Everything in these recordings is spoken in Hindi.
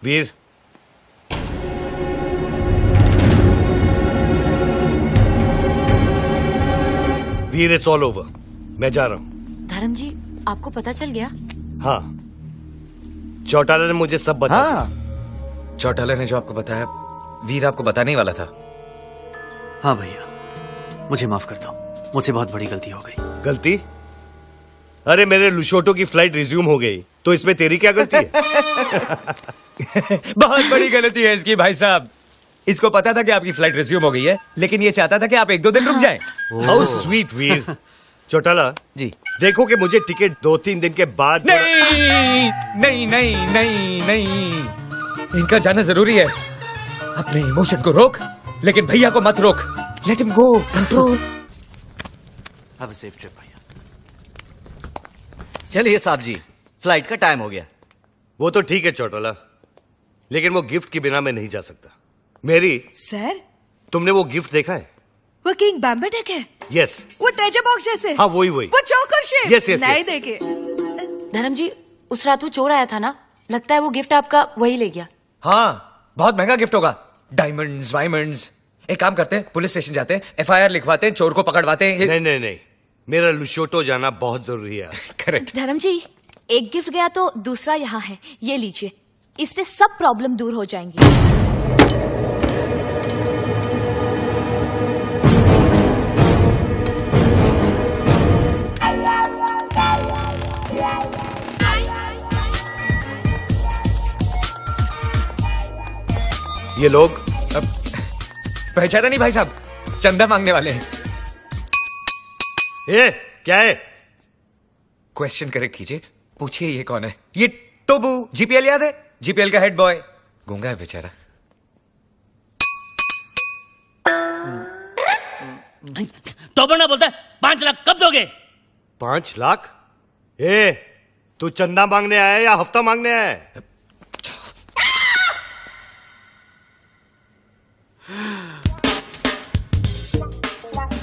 Veer, Veer it's all over. मैं जा रहा हूं। धर्म जी, आपको पता चल गया? हाँ, चौटाला ने मुझे सब बताया। हाँ, चौटाला ने जो आपको बताया वीर आपको बताने ही वाला था। हाँ भैया, मुझे माफ कर दो, मुझसे बहुत बड़ी गलती हो गई। गलती? अरे मेरे लुशोटो की फ्लाइट रिज्यूम हो गई, तो इसमें तेरी क्या गलती है? बहुत बड़ी गलती है इसकी भाई साहब। इसको पता था कि आपकी फ्लाइट रिज्यूम हो गई है, लेकिन ये चाहता था कि आप 1-2 दिन रुक जाएं। हाउ स्वीट वीर। चौटाला जी। देखो कि मुझे टिकट 2-3 दिन के बाद। नहीं नहीं नहीं नहीं नहीं, इनका जाना जरूरी है। अपने इमोशन को रोक, लेकिन भैया को मत रोक। Let him go, control. Have a safe trip भैया। चलिए साहब जी, फ्लाइट का टाइम हो गया। वो तो ठीक है चौटाला, लेकिन वो गिफ्ट के बिना मैं नहीं जा सकता। मेरी, सर, तुमने वो गिफ्ट देखा है? वो किंग बैम्बेटेक है। यस। वो ट्रेजर बॉक्स जैसे। हाँ वही वही। वो चोकर शेप। Yes, yes, नहीं yes. देखे। धर्म जी, उस रात वो चोर आया था ना, लगता है वो गिफ्ट आपका वही ले गया। हाँ, बहुत महंगा गिफ्ट होगा। डायमंड्स वायमंड्स। एक काम करते हैं, पुलिस स्टेशन जाते हैं, FIR लिखवाते हैं, चोर को पकड़वाते हैं। नहीं नहीं नहीं, मेरा लुशोटो जाना बहुत जरूरी है। करेक्ट। धर्म जी, एक गिफ्ट गया तो दूसरा यहाँ है, ये लीजिए। इससे सब प्रॉब्लम दूर हो जाएंगी। ये लोग पहचाना नहीं भाई साहब, चंदा मांगने वाले हैं। ए, क्या है? क्वेश्चन करेक्ट कीजिए, पूछिए ये कौन है? ये टोबू, GPL याद है? GPL का हेड बॉय। गूंगा है बेचारा। टोबू ना बोलता है 5 लाख कब दोगे? 5 लाख? ए, तू चंदा मांगने आया है या हफ्ता मांगने आया है?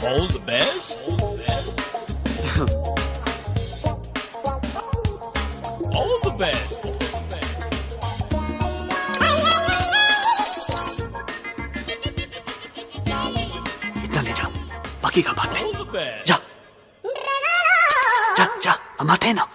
All the best. All the best. इतना ले जा, बाकी का बाद में। All the best. जा जा जा, हम आते हैं ना।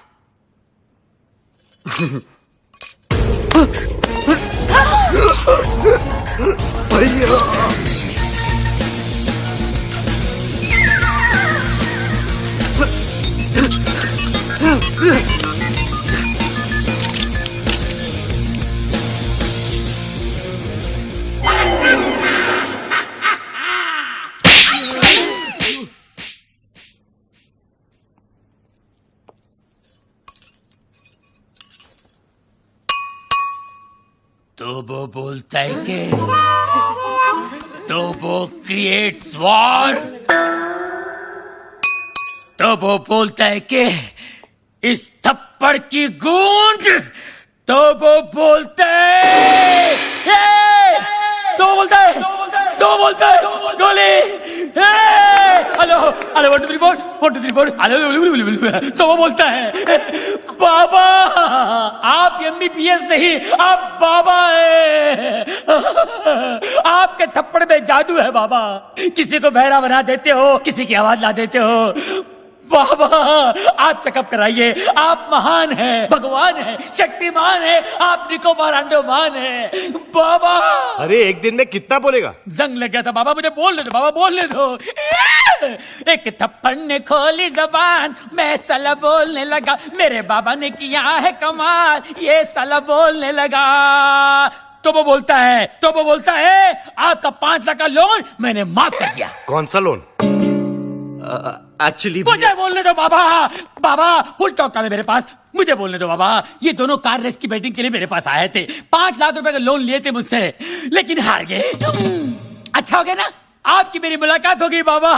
तो वो बोलता है कि तो वो क्रिएट्स वॉर। तो वो बोलता है कि इस थप्पड़ की गूंज। तो वो बोलता है तो बोलता है तो बोलता है गोली। Hello hello 1 2 3 4 1 2 3 4 hello. तो वो बोलता है बाबा, आप MBBS नहीं, आप बाबा है। आपके थप्पड़ में जादू है बाबा। किसी को बहरा बना देते हो, किसी की आवाज ला देते हो। बाबा, आप चेकअप कराइए। आप महान हैं, भगवान हैं, शक्तिमान हैं, आप निकोबार अंडोमान हैं बाबा। अरे एक दिन में कितना बोलेगा? जंग लग गया था बाबा, मुझे बोलने दो बाबा, बोलने दो। एक थप्पड़ ने खोली जबान, मैं साला बोलने लगा। मेरे बाबा ने किया है कमाल, ये साला बोलने लगा। तो वो बोलता है आपका 5 लाख का लोन मैंने माफ कर दिया। कौन सा लोन? एक्चुअली मुझे बोलने दो बाबा। बाबा फुल टॉक है मेरे पास, मुझे बोलने दो बाबा। ये दोनों कार रेस की बैटिंग के लिए मेरे पास आए थे। 5 लाख रुपए का लोन लिए थे मुझसे, लेकिन हार गए। अच्छा हो गया ना, आपकी मेरी मुलाकात हो गई बाबा।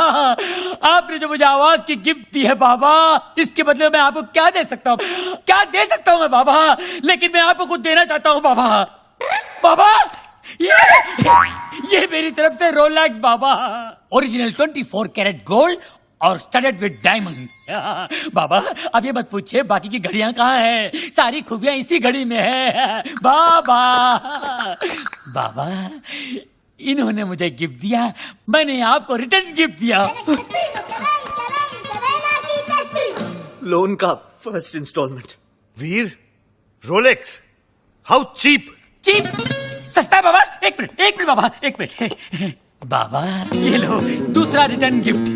आपने जो मुझे आवाज की गिफ्ट दी है बाबा, इसके बदले मैं आपको क्या दे सकता हूँ? क्या दे सकता हूँ मैं बाबा? लेकिन मैं आपको कुछ देना चाहता हूँ बाबा। बाबा ये मेरी तरफ से रोलेक्स बाबा, ओरिजिनल 24 कैरेट गोल्ड और स्टडेड विद डायमंड। बाबा अब ये मत पूछिए बाकी की घड़ियां कहाँ हैं, सारी खूबियां इसी घड़ी में है। बाबा बाबा इन्होंने मुझे गिफ्ट दिया, मैंने आपको रिटर्न गिफ्ट दिया। लोन का first instalment. Veer, Rolex, how cheap. Cheap सस्ता है बाबा। एक मिनट बाबा, एक मिनट। बाबा ये लो दूसरा रिटर्न गिफ्ट।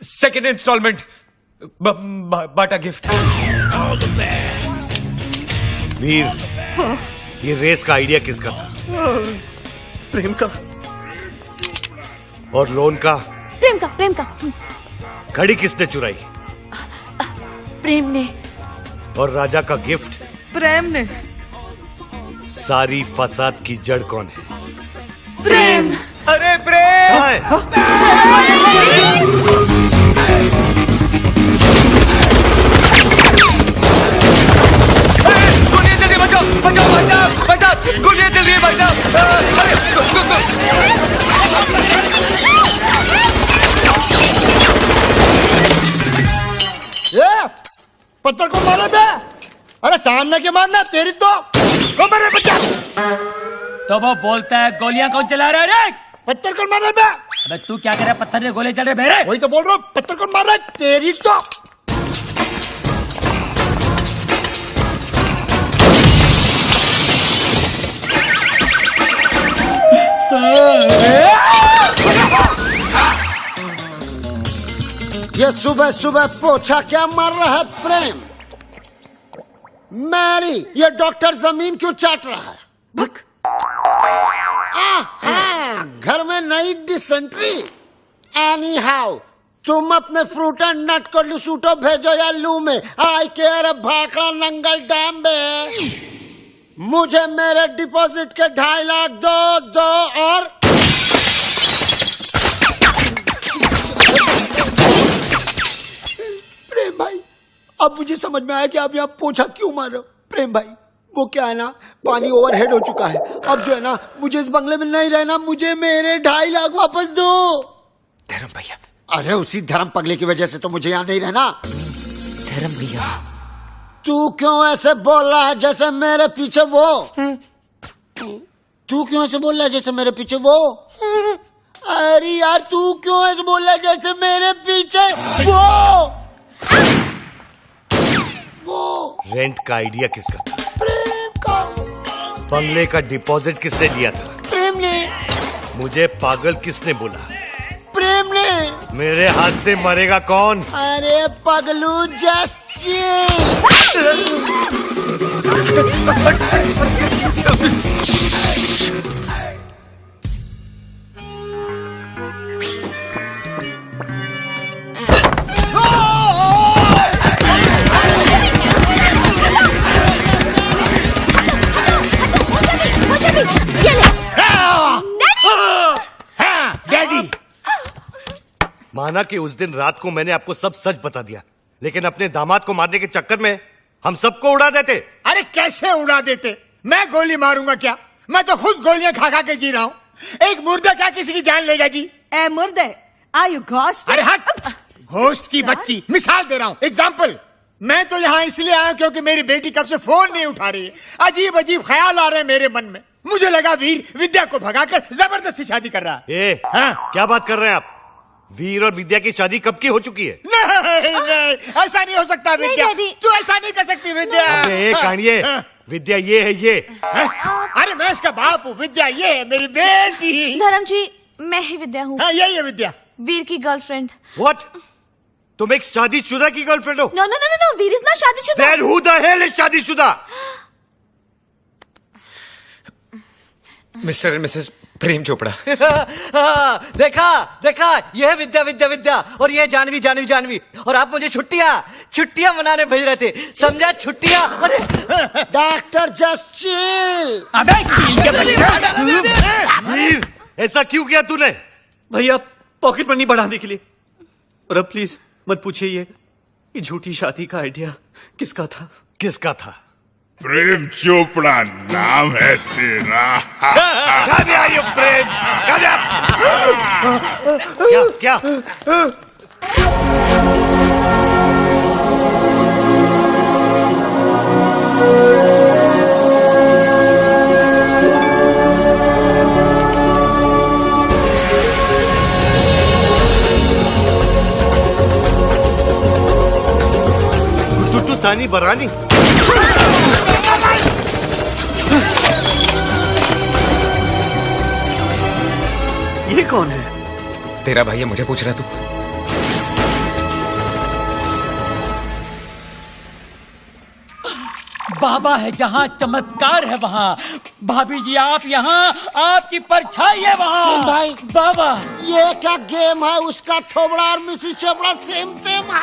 सेकेंड इंस्टॉलमेंट, बाटा गिफ्ट। वीर, ये रेस का आइडिया किसका था? प्रेम का। और लोन का? प्रेम का। घड़ी किसने चुराई? प्रेम ने। और राजा का गिफ्ट? प्रेम ने। सारी फसाद की जड़ कौन है? प्रेम। अरे प्रेम! कहाँ है? गोलियां चल रही है, बचाओ बचाओ बचाओ बचाओ, गोलियां चल रही है भाई साहब। पत्थर को मारो बे! अरे सामने के मारना, तेरी तो को मारे बच्चा। तो वो बोलता है गोलियां कौन चला रहा है रे? पत्थर को मारो बे! अबे तू क्या कर रहा है, पत्थर में गोले चल रहे बेरे? वही तो बोल रहा हूँ, पत्थर को मार रहा है, तेरी तो। ये सुबह सुबह पोछा क्या मार रहा है प्रेम? मैरी, ये डॉक्टर जमीन क्यों चाट रहा है? घर में नई डिसेंट्री। एनी हाउ, तुम अपने फ्रूट एंड नट को लुसूटो भेजो या लू में। आई केयर भाखड़ा नंगल डैम में। मुझे मेरे डिपॉजिट के 2.5 लाख दो और प्रेम भाई, अब मुझे समझ में आया कि आप यहाँ पोछा क्यों मार रहे हो। प्रेम भाई, वो क्या है ना, पानी ओवरहेड हो चुका है। अब जो है ना, मुझे इस बंगले में नहीं रहना, मुझे मेरे 2.5 लाख वापस दो। धर्म भैया। अरे उसी धर्म पगले की वजह से तो मुझे यहाँ नहीं रहना। धर्म भैया, तू क्यों ऐसे बोल रहा है जैसे मेरे पीछे वो? तू क्यों ऐसे बोल रहा है जैसे मेरे पीछे वो? अरे यार, तू क्यों ऐसे बोल रहा है जैसे मेरे पीछे वो? रेंट का आइडिया किसका था? प्रेम का। बंगले का डिपॉजिट किसने लिया था? प्रेम ने। मुझे पागल किसने बोला? प्रेम ने। मेरे हाथ से मरेगा कौन? अरे पगलू, जस्ट माना कि उस दिन रात को मैंने आपको सब सच बता दिया, लेकिन अपने दामाद को मारने के चक्कर में हम सबको उड़ा देते। अरे कैसे उड़ा देते? मैं गोली मारूंगा क्या? मैं तो खुद गोलियां खा खा के जी रहा हूँ। एक मुर्दा क्या किसी की जान लेगा जी? ए मुर्दे, आर यू घोस्ट? अरे हट, घोस्ट की बच्ची। मिसाल दे रहा हूँ, एग्जाम्पल। मैं तो यहाँ इसलिए आया क्योंकि मेरी बेटी कब से फोन नहीं उठा रही है। अजीब अजीब ख्याल आ रहे हैं मेरे मन में। मुझे लगा वीर विद्या को भगाकर जबरदस्ती शादी कर रहा है। क्या बात कर रहे हैं आप? वीर और विद्या की शादी कब की हो चुकी है? नहीं, ऐसा नहीं हो सकता विद्या। तू ऐसा नहीं कर सकती विद्या। ये कहानिए, विद्या ये है ये। अरे मैं इसका बाप हूँ, विद्या ये है मेरी बेटी। धर्म जी, मैं ही विद्या हूँ। यही है विद्या, वीर की गर्लफ्रेंड। What? तुम एक शादीशुदा की गर्लफ्रेंड हो? No no no no, Veer is not शादीशुदा। Then who the hell is शादीशुदा? Mr and Mrs Prem Chopra. देखा देखा, ये है विद्या विद्या विद्या, और ये है जानवी जानवी जानवी। और आप मुझे छुट्टियां मनाने भेज रहे थे, समझा? छुट्टियां। अरे डॉक्टर जस्ट चिल। वीर, ऐसा क्यों किया तूने? भैया, पॉकेट मनी बढ़ाने के लिए। और अब प्लीज मत पूछिए ये झूठी शादी का आइडिया किसका था। किसका था? प्रेम चोपड़ा नाम है तेरा। Come here, you Prem, come here। क्या टुट्टू सानी बरानी। ये कौन है? तेरा भाई है, मुझे पूछ रहा तू? बाबा है जहाँ चमत्कार है वहाँ। भाभी जी आप यहाँ, आपकी परछाई है वहाँ। भाई बाबा ये क्या गेम है? उसका थोबड़ा और मिसिस चोपड़ा सेम सेम है।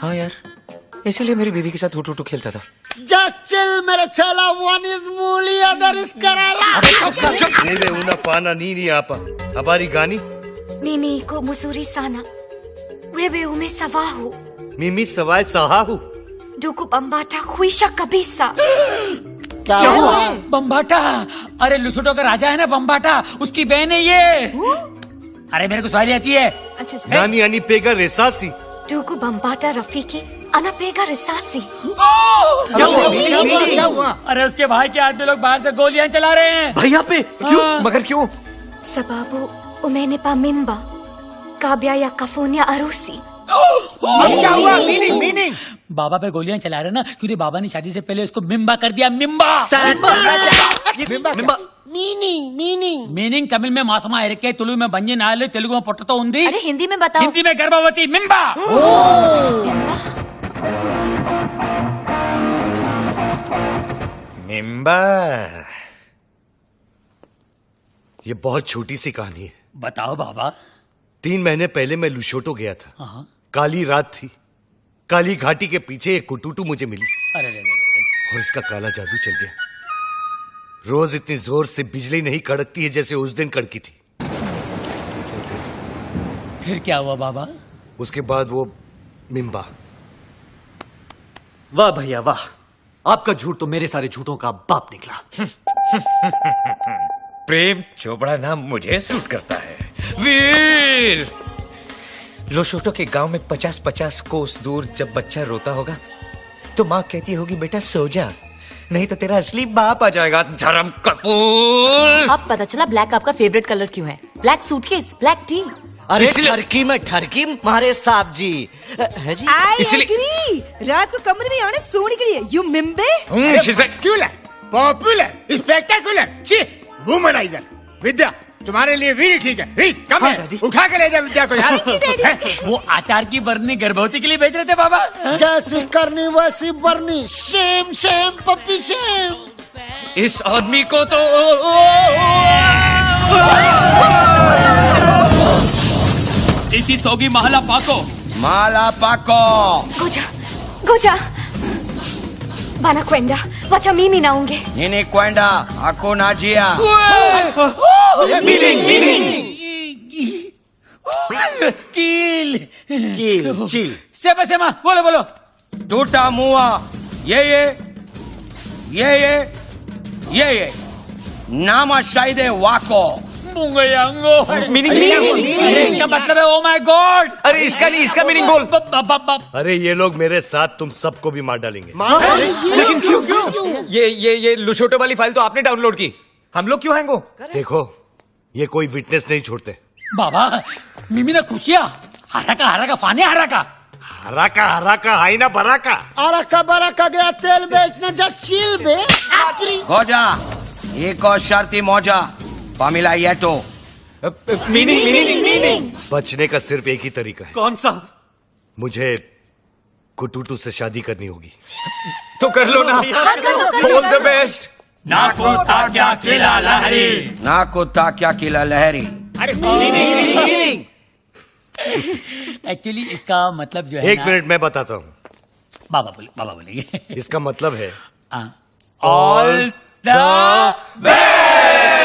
हाँ यार, इसीलिए मेरी बीवी के साथ हुटू खेलता था। जस्ट चिल मेरे चला, वन इज मूली अदर इज कराला। मेरे उना पाना नी आपा हमारी गानी Mimi ko muzuri sana. Wewe umesawahu. मिमी सवाय सहाहू। Duku bambata huisha kabisa. क्या हुआ? बम्बाटा, अरे लुसोटो का राजा है ना बम्बाटा, उसकी बहन है ये। अरे मेरे को सवाली आती है। नानी यानी पेगा रेसासी। Duku bambata Rafiki. Ana pega risasi. क्या हुआ? अरे उसके भाई के आदमी लोग बाहर से गोलियां चला रहे हैं। भैया पे क्यों? मगर क्यों? Sababu umenipa mimba. Kabla ya kufanya harusi. क्या हुआ? मीनिंग बाबा पे गोलियां चला रहे ना, क्योंकि बाबा ने शादी से पहले उसको मिम्बा कर दिया। मिम्बा मीनिंग मीनिंग तमिल में मासमा इरके, तुलु में बंजे नाले, तेलुगु में पुट्टतो उंदी, अरे हिंदी में बताओ। हिंदी में गर्भवती मिम्बा। मिम्बा। ये बहुत छोटी सी कहानी है। बताओ बाबा। 3 महीने पहले मैं लुशोटो गया था। काली रात थी। काली घाटी के पीछे एक कुटुटू मुझे मिली अरे रे और इसका काला जादू चल गया। रोज इतनी जोर से बिजली नहीं कड़कती है जैसे उस दिन कड़की थी। फिर क्या हुआ बाबा? उसके बाद वो मिम्बा। वाह भैया वाह, आपका झूठ तो मेरे सारे झूठों का बाप निकला। प्रेम चोपड़ा नाम मुझे सूट करता है। वीर लोशोटो के गांव में 50-50 कोस दूर जब बच्चा रोता होगा तो माँ कहती होगी बेटा सो जा, नहीं तो तेरा असली बाप आ जाएगा। धर्म कपूर। अब पता चला ब्लैक आपका फेवरेट कलर क्यों है। Black suitcase, black T. अरे ठरकी में ठरकी मारे साहब जी है जी। I agree. रात को कमरे में आने सोने के लिए यू मिम्बे। Muscular, popular, spectacular, womanizer. Vidya तुम्हारे लिए वीर ठीक है। वीर कम हाँ, है, उठा के ले जा विद्या को यार। वो आचार की बरनी गर्भवती के लिए भेज रहे थे बाबा। जैसी करनी वैसी बरनी, सेम सेम पपी सेम। इस आदमी को तो इसी सोगी महला पाको। माला पाको। Goja. Bana kwenda. Wacha mimi naonge. Nini kwenda? Hakuna njia. कील चिल सेमा बोलो। Tutaamua yeye nama shahide wako। मुंगयांगो अरे इसका मतलब है ओ माय गॉड। अरे इसका नहीं, इसका मीनिंग बोल। अरे ये लोग मेरे साथ तुम सबको भी मार डालेंगे। लेकिन क्यों? ये लुशोटो वाली फाइल तो आपने डाउनलोड की, हम लोग क्यों हैंग हो? देखो ये कोई विटनेस नहीं छोड़ते। बाबा मिमी ने खुशिया हराका फाने हराका हाई ना बराका। अरका बरका गया तेल बेचने। जस्ट चिल बे। Goja, iko sharti moja, Pamela Yeto। Meaning बचने का सिर्फ एक ही तरीका है। कौन सा? मुझे कुटुटू से शादी करनी होगी। तो कर लो ना। All the best. नाको ताक्या किला लहरी। Naku takya kila lahari। Actually इसका मतलब जो है एक मिनट मैं बताता हूँ। बाबा बोलेंगे। इसका मतलब है ऑल द बेस्ट।